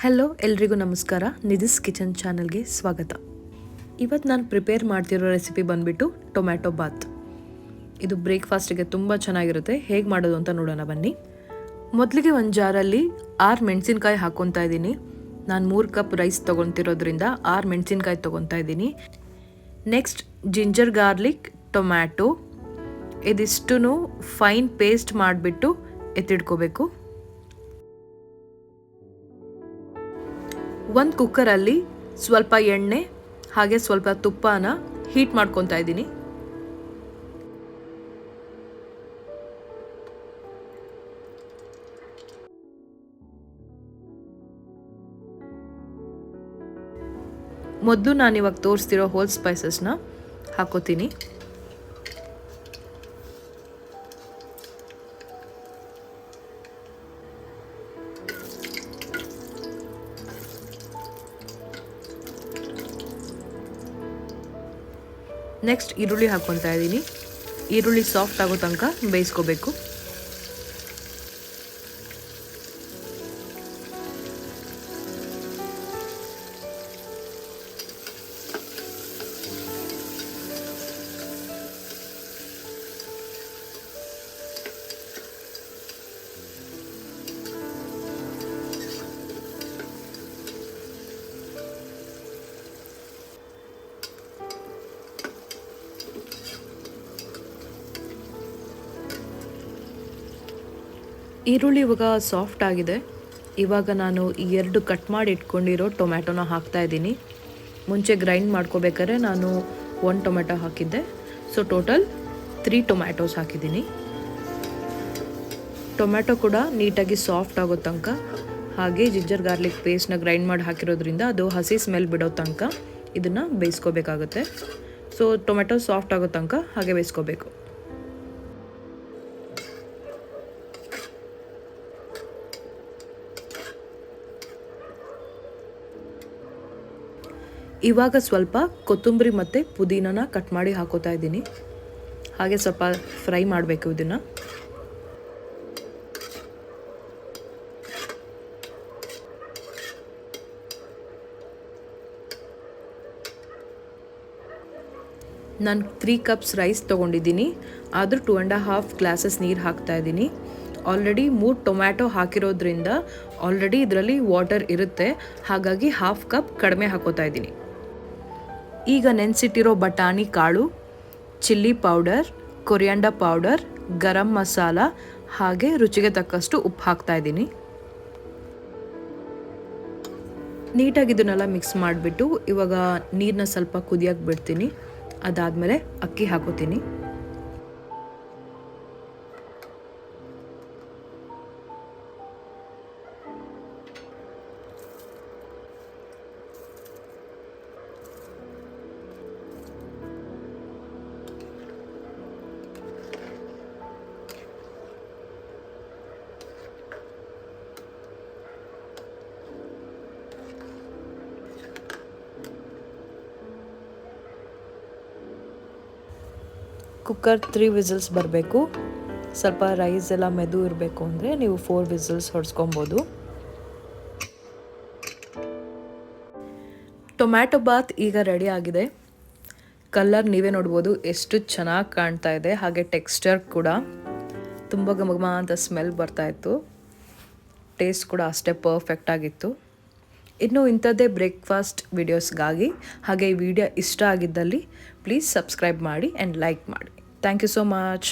Hello ಎಲ್ರಿಗೂ ನಮಸ್ಕಾರ. ನಿಧಿಸ್ kitchen ಚಾನಲ್ಗೆ ಸ್ವಾಗತ. ಇವತ್ತು ನಾನು ಪ್ರಿಪೇರ್ ಮಾಡ್ತಿರೋ ರೆಸಿಪಿ ಬಂದುಬಿಟ್ಟು ಟೊಮ್ಯಾಟೊ ಬಾತ್. ಇದು ಬ್ರೇಕ್ಫಾಸ್ಟಿಗೆ ತುಂಬ ಚೆನ್ನಾಗಿರುತ್ತೆ. ಹೇಗೆ ಮಾಡೋದು ಅಂತ ನೋಡೋಣ ಬನ್ನಿ. ಮೊದಲಿಗೆ ಒಂದು ಜಾರಲ್ಲಿ 6 ಮೆಣಸಿನ್ಕಾಯಿ ಹಾಕ್ಕೊತಾ ಇದ್ದೀನಿ. ನಾನು 3 ಕಪ್ ರೈಸ್ ತೊಗೊತಿರೋದ್ರಿಂದ 6 ಮೆಣಸಿನ್ಕಾಯಿ ತೊಗೊತಾ ಇದ್ದೀನಿ. ನೆಕ್ಸ್ಟ್ ಜಿಂಜರ್ ಗಾರ್ಲಿಕ್, ಟೊಮ್ಯಾಟೊ ಇದಿಷ್ಟು ಫೈನ್ ಪೇಸ್ಟ್ ಮಾಡಿಬಿಟ್ಟು ಎತ್ತಿಡ್ಕೋಬೇಕು. ಒಂದು ಕುಕ್ಕರಲ್ಲಿ ಸ್ವಲ್ಪ ಎಣ್ಣೆ ಹಾಗೆ ಸ್ವಲ್ಪ ತುಪ್ಪನ ಹೀಟ್ ಮಾಡ್ಕೊತಾ ಇದ್ದೀನಿ. ಮೊದಲು ನಾನು ಇವಾಗ ತೋರಿಸ್ತಿರೋ ಹೋಲ್ ಸ್ಪೈಸಸ್ನ ಹಾಕೋತೀನಿ. ನೆಕ್ಸ್ಟ್ ಈರುಳ್ಳಿ ಹಾಕ್ಕೊತಾ ಇದ್ದೀನಿ. ಈರುಳ್ಳಿ ಸಾಫ್ಟ್ ಆಗೋ ತನಕ ಬೇಯಿಸ್ಕೋಬೇಕು. ಈರುಳ್ಳಿ ಇವಾಗ ಸಾಫ್ಟ್ ಆಗಿದೆ. ಇವಾಗ ನಾನು ಈ 2 ಕಟ್ ಮಾಡಿ ಇಟ್ಕೊಂಡಿರೋ ಟೊಮ್ಯಾಟೊನ ಹಾಕ್ತಾ ಇದ್ದೀನಿ. ಮುಂಚೆ ಗ್ರೈಂಡ್ ಮಾಡ್ಕೋಬೇಕಾದ್ರೆ ನಾನು 1 ಟೊಮ್ಯಾಟೊ ಹಾಕಿದ್ದೆ. ಸೊ ಟೋಟಲ್ 3 ಟೊಮ್ಯಾಟೋಸ್ ಹಾಕಿದ್ದೀನಿ. ಟೊಮ್ಯಾಟೊ ಕೂಡ ನೀಟಾಗಿ ಸಾಫ್ಟ್ ಆಗೋ ತನಕ ಹಾಗೆ ಜಿಂಜರ್ ಗಾರ್ಲಿಕ್ ಪೇಸ್ಟ್ನ ಗ್ರೈಂಡ್ ಮಾಡಿ ಹಾಕಿರೋದ್ರಿಂದ ಅದು ಹಸಿ ಸ್ಮೆಲ್ ಬಿಡೋ ತನಕ ಇದನ್ನು ಬೇಯಿಸ್ಕೋಬೇಕಾಗುತ್ತೆ. ಸೊ ಟೊಮ್ಯಾಟೊ ಸಾಫ್ಟ್ ಆಗೋ ತನಕ ಹಾಗೆ ಬೇಯಿಸ್ಕೋಬೇಕು. ಇವಾಗ ಸ್ವಲ್ಪ ಕೊತ್ತಂಬರಿ ಮತ್ತು ಪುದೀನನ ಕಟ್ ಮಾಡಿ ಹಾಕೋತಾ ಇದ್ದೀನಿ. ಹಾಗೆ ಸ್ವಲ್ಪ ಫ್ರೈ ಮಾಡಬೇಕು ಇದನ್ನು. ನಾನು 3 ಕಪ್ಸ್ ರೈಸ್ ತೊಗೊಂಡಿದ್ದೀನಿ. ಆದರೂ 2.5 ಗ್ಲಾಸಸ್ ನೀರು ಹಾಕ್ತಾ ಇದ್ದೀನಿ. ಆಲ್ರೆಡಿ 3 ಟೊಮ್ಯಾಟೊ ಹಾಕಿರೋದ್ರಿಂದ ಆಲ್ರೆಡಿ ಇದರಲ್ಲಿ ವಾಟರ್ ಇರುತ್ತೆ. ಹಾಗಾಗಿ 1/2 ಕಪ್ ಕಡಿಮೆ ಹಾಕೋತಾ ಇದ್ದೀನಿ. ಈಗ ನೆನೆಸಿಟ್ಟಿರೋ ಬಟಾಣಿ ಕಾಳು, chilli powder, coriander powder, garam masala ಹಾಗೆ ರುಚಿಗೆ ತಕ್ಕಷ್ಟು ಉಪ್ಪು ಹಾಕ್ತಾ ಇದ್ದೀನಿ. ನೀಟಾಗಿ ಇದನ್ನೆಲ್ಲ ಮಿಕ್ಸ್ ಮಾಡಿಬಿಟ್ಟು ಇವಾಗ ನೀರನ್ನ ಸ್ವಲ್ಪ ಕುದಿಯೋಕೆ ಬಿಡ್ತೀನಿ. ಅದಾದಮೇಲೆ ಅಕ್ಕಿ ಹಾಕೋತೀನಿ. ಕುಕ್ಕರ್ 3 ವಿಸಿಲ್ಸ್ ಬರಬೇಕು. ಸ್ವಲ್ಪ ರೈಸ್ ಎಲ್ಲ ಮೆದು ಇರಬೇಕು ಅಂದರೆ ನೀವು 4 ವಿಸಿಲ್ಸ್ ಹೊಡ್ಸ್ಕೊಬೋದು. ಟೊಮ್ಯಾಟೊ ಬಾತ್ ಈಗ ರೆಡಿ ಆಗಿದೆ. ಕಲರ್ ನೀವೇ ನೋಡ್ಬೋದು ಎಷ್ಟು ಚೆನ್ನಾಗಿ ಕಾಣ್ತಾ ಇದೆ. ಹಾಗೆ ಟೆಕ್ಸ್ಚರ್ ಕೂಡ ತುಂಬ ಘಮ ಅಂತ ಸ್ಮೆಲ್ ಬರ್ತಾಯಿತ್ತು. ಟೇಸ್ಟ್ ಕೂಡ ಅಷ್ಟೇ ಪರ್ಫೆಕ್ಟ್ ಆಗಿತ್ತು. ಇನ್ನು ಇಂಥದ್ದೇ ಬ್ರೇಕ್ಫಾಸ್ಟ್ ವಿಡಿಯೋಸ್ಗಾಗಿ ಹಾಗೆ ಈ ವಿಡಿಯೋ ಇಷ್ಟ ಆಗಿದ್ದಲ್ಲಿ ಪ್ಲೀಸ್ ಸಬ್ಸ್ಕ್ರೈಬ್ ಮಾಡಿ ಆ್ಯಂಡ್ ಲೈಕ್ ಮಾಡಿ. Thank you so much.